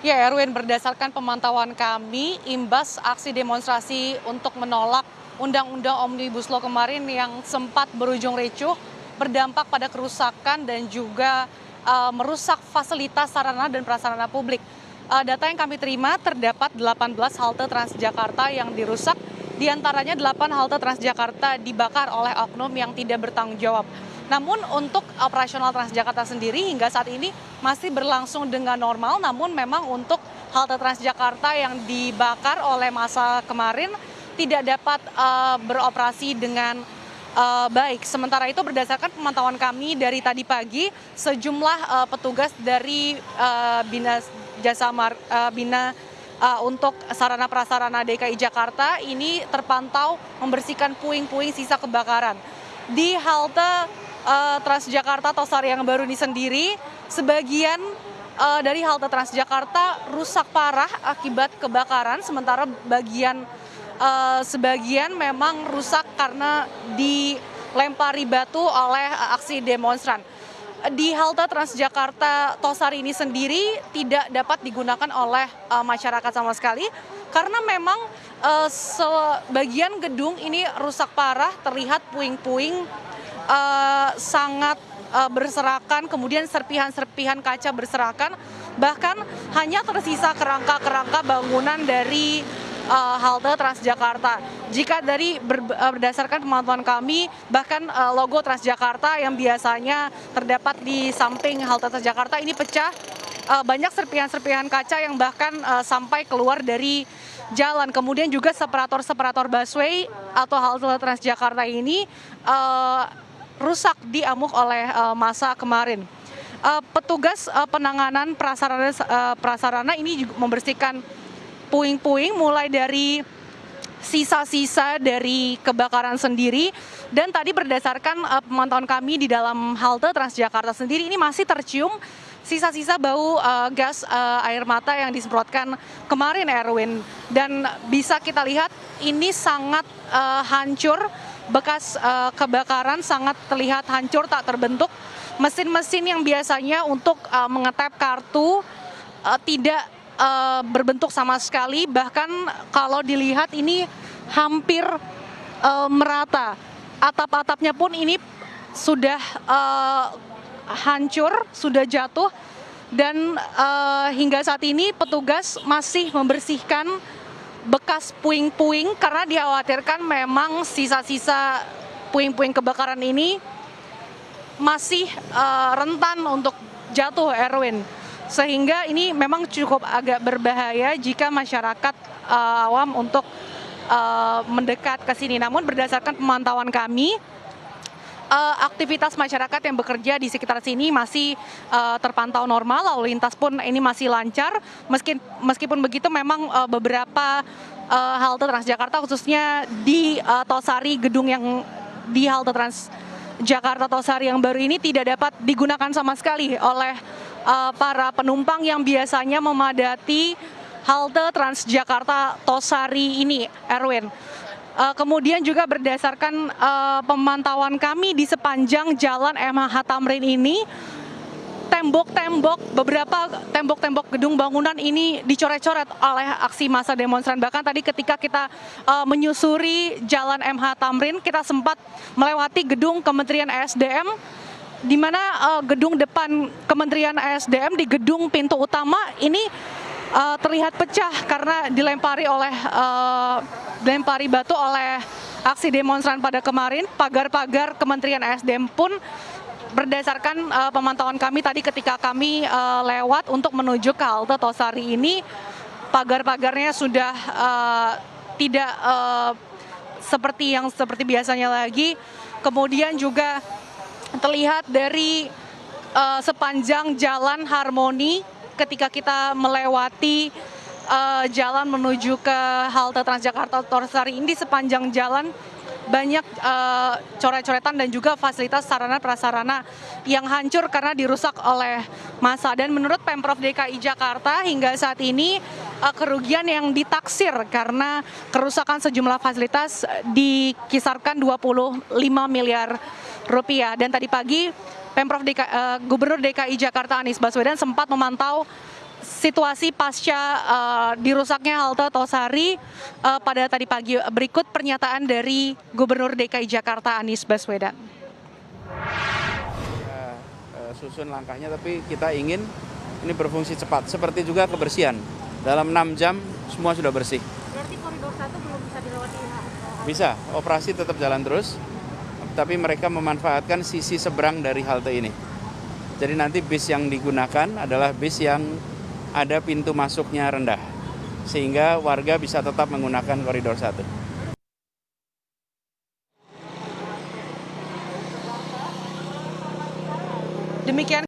Ya, Erwin, berdasarkan pemantauan kami, imbas aksi demonstrasi untuk menolak Undang-Undang Omnibus Law kemarin yang sempat berujung ricuh, berdampak pada kerusakan dan juga merusak fasilitas sarana dan prasarana publik. Data yang kami terima, terdapat 18 halte Transjakarta yang dirusak, diantaranya 8 halte Transjakarta dibakar oleh oknum yang tidak bertanggung jawab. Namun untuk operasional Transjakarta sendiri hingga saat ini masih berlangsung dengan normal, namun memang untuk halte Transjakarta yang dibakar oleh massa kemarin tidak dapat beroperasi dengan baik. Sementara itu berdasarkan pemantauan kami dari tadi pagi, sejumlah petugas dari Bina untuk sarana prasarana DKI Jakarta ini terpantau membersihkan puing-puing sisa kebakaran. Di halte Transjakarta Tosari yang baru ini sendiri, sebagian dari halte Transjakarta rusak parah akibat kebakaran, sementara sebagian memang rusak karena dilempari batu oleh aksi demonstran. Di halte Transjakarta Tosari ini sendiri tidak dapat digunakan oleh masyarakat sama sekali karena memang sebagian gedung ini rusak parah, terlihat puing-puing sangat berserakan, kemudian serpihan-serpihan kaca berserakan, bahkan hanya tersisa kerangka-kerangka bangunan dari halte Transjakarta. Jika berdasarkan pemantauan kami, bahkan logo Transjakarta yang biasanya terdapat di samping halte Transjakarta ini pecah, banyak serpihan-serpihan kaca yang bahkan sampai keluar dari jalan. Kemudian juga separator busway atau halte Transjakarta ini rusak diamuk oleh massa kemarin. Petugas penanganan prasarana ini juga membersihkan puing-puing mulai dari sisa-sisa dari kebakaran sendiri, dan tadi berdasarkan pemantauan kami di dalam halte Transjakarta sendiri ini masih tercium sisa-sisa bau gas air mata yang disemprotkan kemarin, Erwin, dan bisa kita lihat ini sangat hancur. Bekas kebakaran sangat terlihat hancur, tak terbentuk. Mesin-mesin yang biasanya untuk mengetep kartu tidak berbentuk sama sekali. Bahkan kalau dilihat ini hampir merata. Atap-atapnya pun ini sudah hancur, sudah jatuh. Dan hingga saat ini petugas masih membersihkan bekas puing-puing karena dikhawatirkan memang sisa-sisa puing-puing kebakaran ini masih rentan untuk jatuh, Erwin. Sehingga ini memang cukup agak berbahaya jika masyarakat awam untuk mendekat ke sini. Namun berdasarkan pemantauan kami, aktivitas masyarakat yang bekerja di sekitar sini masih terpantau normal, lalu lintas pun ini masih lancar. Meskipun begitu memang beberapa halte Transjakarta khususnya di Tosari, gedung yang di halte Transjakarta Tosari yang baru ini tidak dapat digunakan sama sekali oleh para penumpang yang biasanya memadati halte Transjakarta Tosari ini, Erwin. Kemudian juga berdasarkan pemantauan kami di sepanjang jalan MH Tamrin ini, beberapa tembok-tembok gedung bangunan ini dicoret-coret oleh aksi massa demonstran. Bahkan tadi ketika kita menyusuri jalan MH Tamrin, kita sempat melewati gedung Kementerian ESDM, di mana gedung depan Kementerian ESDM di gedung pintu utama ini terlihat pecah karena dilempari batu oleh aksi demonstran pada kemarin. Pagar-pagar Kementerian ESDM pun berdasarkan pemantauan kami tadi ketika kami lewat untuk menuju ke halte Tosari ini, pagar-pagarnya sudah tidak seperti biasanya lagi. Kemudian juga terlihat dari sepanjang jalan Harmoni ketika kita melewati jalan menuju ke halte Transjakarta Tosari ini, di sepanjang jalan banyak coret-coretan dan juga fasilitas sarana prasarana yang hancur karena dirusak oleh massa. Dan menurut Pemprov DKI Jakarta hingga saat ini kerugian yang ditaksir karena kerusakan sejumlah fasilitas dikisarkan 25 miliar rupiah. Dan tadi pagi Gubernur DKI Jakarta Anies Baswedan sempat memantau situasi pasca dirusaknya halte Tosari pada tadi pagi. Berikut pernyataan dari Gubernur DKI Jakarta Anies Baswedan. Susun langkahnya, tapi kita ingin ini berfungsi cepat. Seperti juga kebersihan. Dalam 6 jam semua sudah bersih. Berarti koridor 1 belum bisa dilewati? Bisa, operasi tetap jalan terus, tapi mereka memanfaatkan sisi seberang dari halte ini. Jadi nanti bis yang digunakan adalah bis yang ada pintu masuknya rendah, sehingga warga bisa tetap menggunakan koridor 1. Demikian